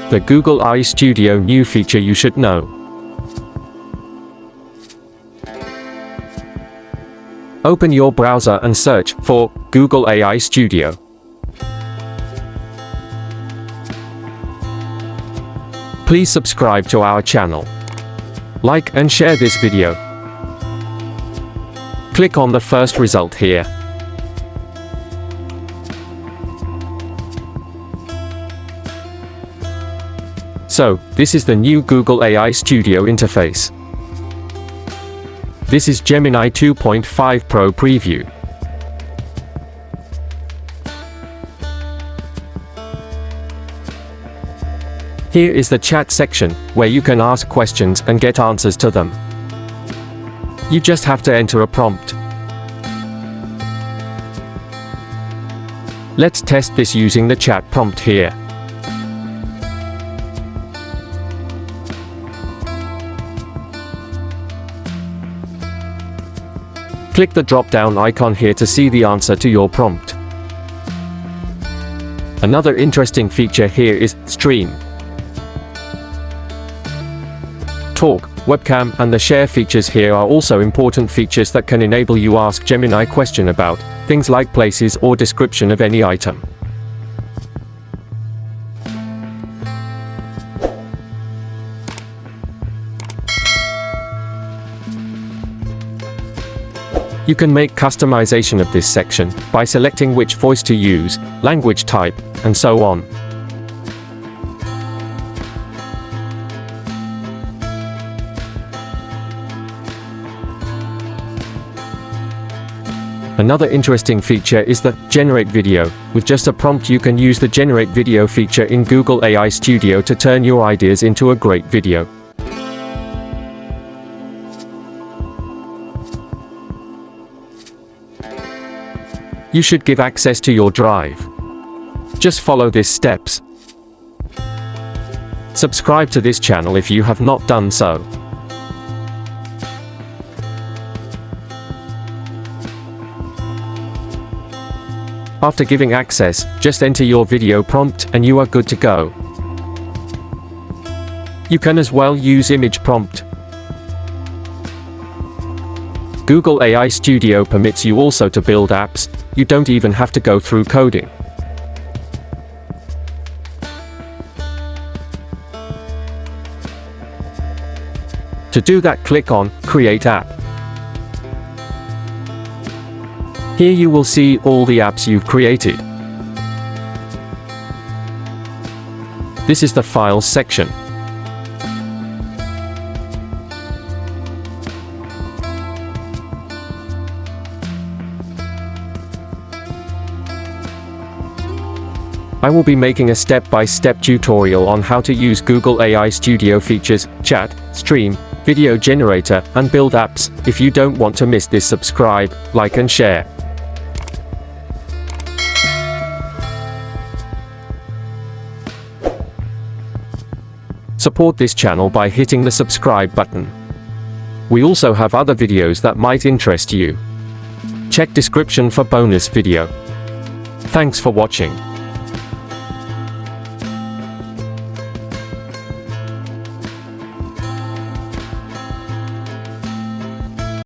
The Google AI Studio new feature you should know. Open your browser and search for Google AI Studio. Please subscribe to our channel. Like and share this video. Click on the first result here. So, this is the new Google AI Studio interface. This is Gemini 2.5 Pro preview. Here is the chat section, where you can ask questions and get answers to them. You just have to enter a prompt. Let's test this using the chat prompt here. Click the drop-down icon here to see the answer to your prompt. Another interesting feature here is Stream, Talk, Webcam, and the Share features here are also important features that can enable you ask Gemini question about things like places or description of any item. You can make customization of this section by selecting which voice to use, language type, and so on. Another interesting feature is the Generate Video. With just a prompt, you can use the Generate Video feature in Google AI Studio to turn your ideas into a great video. You should give access to your drive. Just follow these steps. Subscribe to this channel if you have not done so. After giving access, just enter your video prompt and you are good to go. You can as well use image prompt. Google AI Studio permits you also to build apps. You don't even have to go through coding. To do that, click on Create App. Here you will see all the apps you've created. This is the Files section. I will be making a step-by-step tutorial on how to use Google AI Studio features, chat, stream, video generator, and build apps. If you don't want to miss this, subscribe, like and share. Support this channel by hitting the subscribe button. We also have other videos that might interest you. Check description for bonus video. Thanks for watching.